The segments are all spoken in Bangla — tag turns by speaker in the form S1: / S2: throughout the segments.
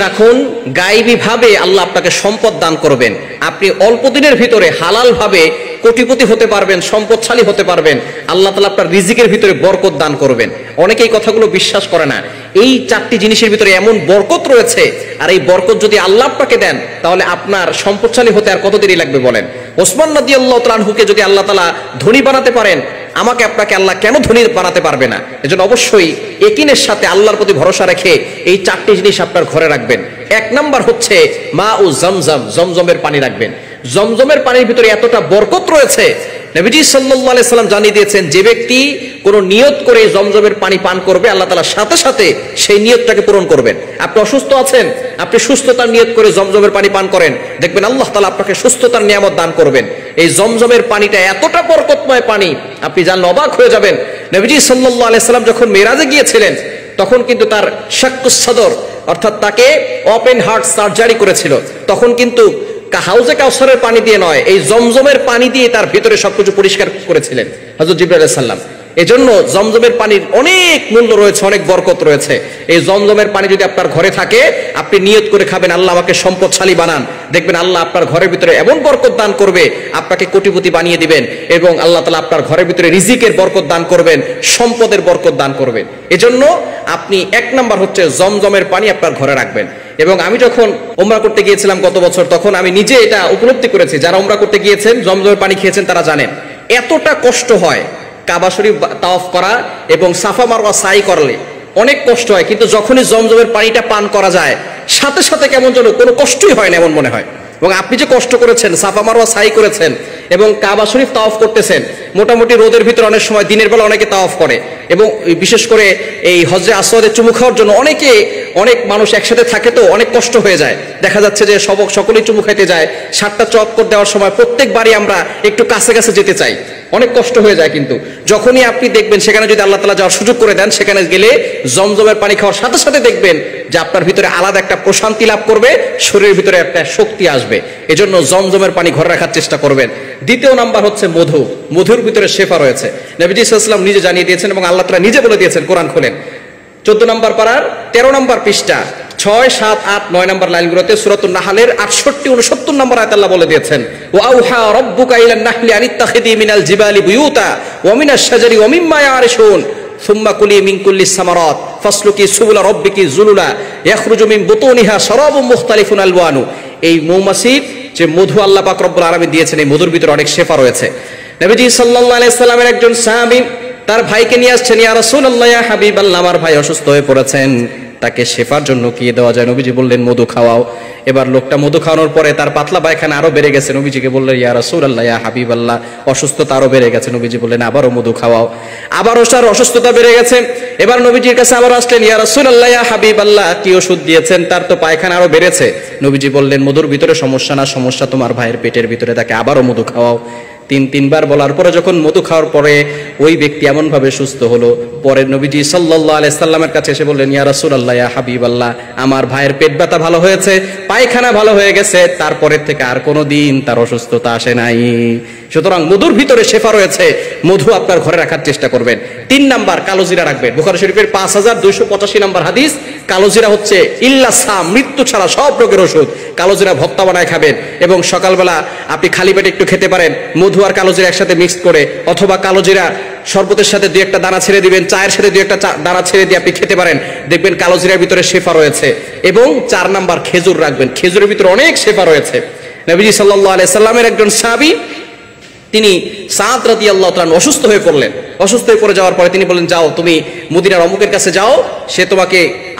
S1: রাখুন, গায়েবী ভাবে আল্লাহ আপনাকে সম্পদ দান করবেন। আপনি অল্প দিনের ভিতরে হালাল ভাবে কোটিপতি হতে পারবেন, সম্পদশালী হতে পারবেন। আল্লাহ তাআলা আপনার রিজিকের ভিতরে বরকত দান করবেন। অনেকে এই কথাগুলো বিশ্বাস করে না। এই চারটি জিনিসের ভিতরে এমন বরকত রয়েছে, আর এই বরকত যদি আল্লাহ আপনাকে দেন তাহলে আপনার সম্পদশালী হতে আর কত দেরি লাগবে বলেন? ওসমান রাদিয়াল্লাহু তাআলা আনহুকে যদি আল্লাহ তাআলা ধনী বানাতে পারেন, আমাকে আপনাকে আল্লাহ কেন ধনী বানাতে পারবে না? এজন্য অবশ্যই ইয়াকিনের সাথে আল্লাহর প্রতি ভরসা রেখে এই চারটি জিনিস আপনার ঘরে রাখবেন। এক নাম্বার হচ্ছে মা ও জমজম, জমজমের পানি রাখবেন। জমজমের পানির ভিতরে এতটা বরকত রয়েছে, নবীজি সাল্লাল্লাহু আলাইহি সাল্লাম জানিয়ে দিয়েছেন, যে ব্যক্তি কোনো নিয়ত করে জমজমের পানি পান করবে, আল্লাহ তাআলা সাথে সাথে সেই নিয়তটাকে পূরণ করবেন। আপনি অসুস্থ আছেন, আপনি সুস্থতার নিয়ত করে জমজমের পানি পান করেন, দেখবেন আল্লাহ তাআলা আপনাকে সুস্থতার নিয়ামত দান করবেন। এই জমজমের পানিটা এতটা বরকতময় পানি, আপনি জানলে অবাক হয়ে যাবেন। নবীজি সাল্লাল্লাহু আলাইহি সাল্লাম যখন মেরাজে গিয়েছিলেন, তখন কিন্তু তার শাক্কুস সদর, অর্থাৎ তাকে ওপেন হার্ট সার্জারি করেছিল। তখন কিন্তু হাউজে কাউসারের পানি দিয়ে নয়, এই জমজমের পানি দিয়ে তার ভিতরে সবকিছু পরিষ্কার করেছিলেন হযরত জিবরাইল আলাইহিস সালাম। এজন্য জমজমের পানির অনেক মূল্য রয়েছে, অনেক বরকত রয়েছে। এই জমজমের পানি যদি আপনার ঘরে থাকে, আপনি নিয়ত করে খাবেন, আল্লাহ আমাকে সম্পদশালী বানান, দেখবেন আল্লাহ আপনার ঘরের ভিতরে এমন বরকত দান করবে, আপনাকে কোটিপতি বানিয়ে দিবেন, এবং আল্লাহ তাআলা আপনার ঘরের ভিতরে রিজিকের বরকত দান করবেন, সম্পদের বরকত দান করবেন। এজন্য আপনি এক নাম্বার হচ্ছে জমজমের পানি আপনার ঘরে রাখবেন। এবং আমি যখন উমরা করতে গিয়েছিলাম গত বছর, তখন আমি নিজে এটা উপলব্ধি করেছি। যারা উমরা করতে গিয়েছেন, জমজমের পানি খেয়েছেন, তারা জানেন এতটা কষ্ট হয় কাবা শরীফ তাওয়াফ করা এবং সাফা মারওয়া সাই করলে অনেক কষ্ট হয়, কিন্তু যখনই জমজমের পানিটা পান করা যায়, সাথে সাথে কেমন যেন কোনো কষ্টই হয় না এমন মনে হয়। এবং আপনি যে কষ্ট করেছেন, সাফা মারওয়া সাই করেছেন এবং কাবা শরীফ তাওয়াফ করতেছেন, মোটামুটি রোদের ভিতরে অনেক সময় দিনের বেলা অনেকে তাওয়াফ করে, এবং বিশেষ করে এই হজরে আসওয়াদে চুমু খাওয়ার জন্য অনেক মানুষ একসাথে থাকে, তো অনেক কষ্ট হয়ে যায়। দেখা যাচ্ছে যে সকলেই চুমু খাইতে যায়, 7টা চক্কর দেওয়ার সময় প্রত্যেকবারই আমরা একটু কাছে কাছে যেতে চাই, অনেক কষ্ট হয়ে যায়। কিন্তু যখনই আপনি দেখবেন সেখানে যদি আল্লাহ তাআলা যাওয়ার সুযোগ করে দেন, সেখানে গেলে জমজমের পানি খাওয়ার সাথে সাথে দেখবেন যে আপনার ভিতরে আলাদা একটা প্রশান্তি লাভ করবে, শরীরের ভিতরে একটা শক্তি আসবে। এজন্য জমজমের পানি ঘরে রাখার চেষ্টা করবেন। দ্বিতীয় নাম্বার হচ্ছে মধু। মধুর ভিতরে শেফা রয়েছে, নবীজি সাল্লাল্লাহু আলাইহি ওয়াসাল্লাম নিজে জানিয়ে দিয়েছেন এবং আল্লাহ তাআলা নিজে বলে দিয়েছেন। কোরআন খোলেন 14 নম্বর পারার 13 নম্বর পৃষ্ঠা 6, 7, 8, 9 নম্বর লাইনগুলোতে সূরাতুন নাহলের 68, 69 নম্বর আয়াতে আল্লাহ বলে দিয়েছেন, ওয়া আউহা রাব্বুকা ইলান নাহলি আনিত্তাখিদি মিনাল জিবালি বুয়ুতা ওয়া মিনাশ শাজারি ওয়া মিম্মা ইয়ারিশুন সুম্মা কুলি মিন কুল্লিস সামারাত ফাসলুকি সুবুলা রাব্বিকি যুলুলা ইয়াখরুজু মিন বুতুনিহা শারাবুন মুখতালিফুন আলওয়ানু। এই মৌমাছির যে মধু আল্লাহ পাক রব্বুল আলামিন দিয়েছেন, এই মধুর ভিতরে অনেক শেফা রয়েছে। নবীজি সাল্লাল্লাহু আলাইহি সাল্লামের একজন সাহাবী তার ভাইকে নিয়ে আসছেন, ইয়া রাসূলুল্লাহ, ইয়া হাবিবাল্লাহ, আমার ভাই অসুস্থ হয়ে পড়েছেন, তাকে শেফার জন্য কি দেওয়া যায়? নবীজি বললেন মধু খাওয়াও। এবার লোকটা মধু খাওয়ানোর পরে তার পাতলা পায়খানা আরো বেড়ে গেছে। নবীজিকে বললেন, ইয়া রাসূলুল্লাহ, ইয়া হাবিবাল্লাহ, অসুস্থতা আরো বেড়ে গেছে। নবীজি বললেন আবারও মধু খাওয়াও। আবারও তার অসুস্থতা বেড়ে গেছে। এবার নবীজির কাছে আবার আসলেন, ইয়া রাসূলুল্লাহ, ইয়া হাবিবাল্লাহ, কি ওষুধ দিয়েছেন? তার তো পায়খানা আরো বেড়েছে। নবীজি বললেন মধুর ভিতরে সমস্যা না, সমস্যা তোমার ভাইয়ের পেটের ভিতরে, তাকে আবারও মধু খাওয়াও। তিনবার বলার পরে যখন মধু খাওয়ার পরে ওই ব্যক্তি এমন ভাবে সুস্থ হলো, পরে নবীজি সাল্লাল্লাহু আলাইহি সাল্লামের কাছে এসে বললেন, ইয়া রাসূলুল্লাহ, ইয়া হাবিবাল্লাহ, আমার ভাইয়ের পেট ব্যথা ভালো হয়েছে, পায়খানা ভালো হয়ে গেছে, তারপরের থেকে আর কোনোদিন তার অসুস্থতা আসে নাই। সুতরাং মধুর ভিতরে শেফা রয়েছে, মধু আপনার ঘরে রাখার চেষ্টা করবেন। 3 নাম্বার কালো জিরা রাখবেন। বুখারী শরীফের 5285 নম্বর হাদিস, কালো জিরা হচ্ছে ইল্লা সাম, মৃত্যু ছাড়া সব রোগের ওষুধ। কালো জিরা ভর্তা বানায় খাবেন, এবং সকালবেলা আপনি খালি পেটে একটু খেতে পারেন, মধু আর কালো জিরা একসাথে মিক্স করে, অথবা কালো জিরা শরবতের সাথে 2-1টা দানা ছেড়ে দিবেন, চায়ের সাথে 2-1টা দানা ছেড়ে দিয়ে আপনি খেতে পারেন, দেখবেন কালো জিরার ভিতরে শেফা রয়েছে। এবং 4 নাম্বার খেজুর রাখবেন, খেজুরের ভিতরে অনেক শেফা রয়েছে। নবীজি সাল্লাল্লাহু আলাইহি সাল্লামের একজন সাহাবী, তিনি সাদ রাদিয়াল্লাহু তাআলা অসুস্থ হয়ে পড়লেন। অসুস্থ হয়ে পড়ে যাওয়ার পরে তিনি বললেন, যাও তুমি মদিনার অমুকের কাছে যাও, সে তোমাকে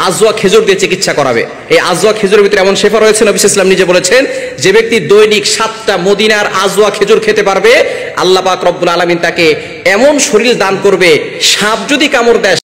S1: আজওয়া খেজুর দিয়ে চিকিৎসা করাবে। এই আজওয়া খেজুরের ভিতরে এমন শেফা রয়েছে, নবী সাল্লাল্লাহু আলাইহি ওয়াসাল্লাম নিজে বলেছেন, যে ব্যক্তি দৈনিক 7টা মদিনার আজওয়া খেজুর খেতে পারবে, আল্লাহ পাক রব্বুল আলামিন তাকে এমন শরীর দান করবে, সাপ যদি কামড় দেয়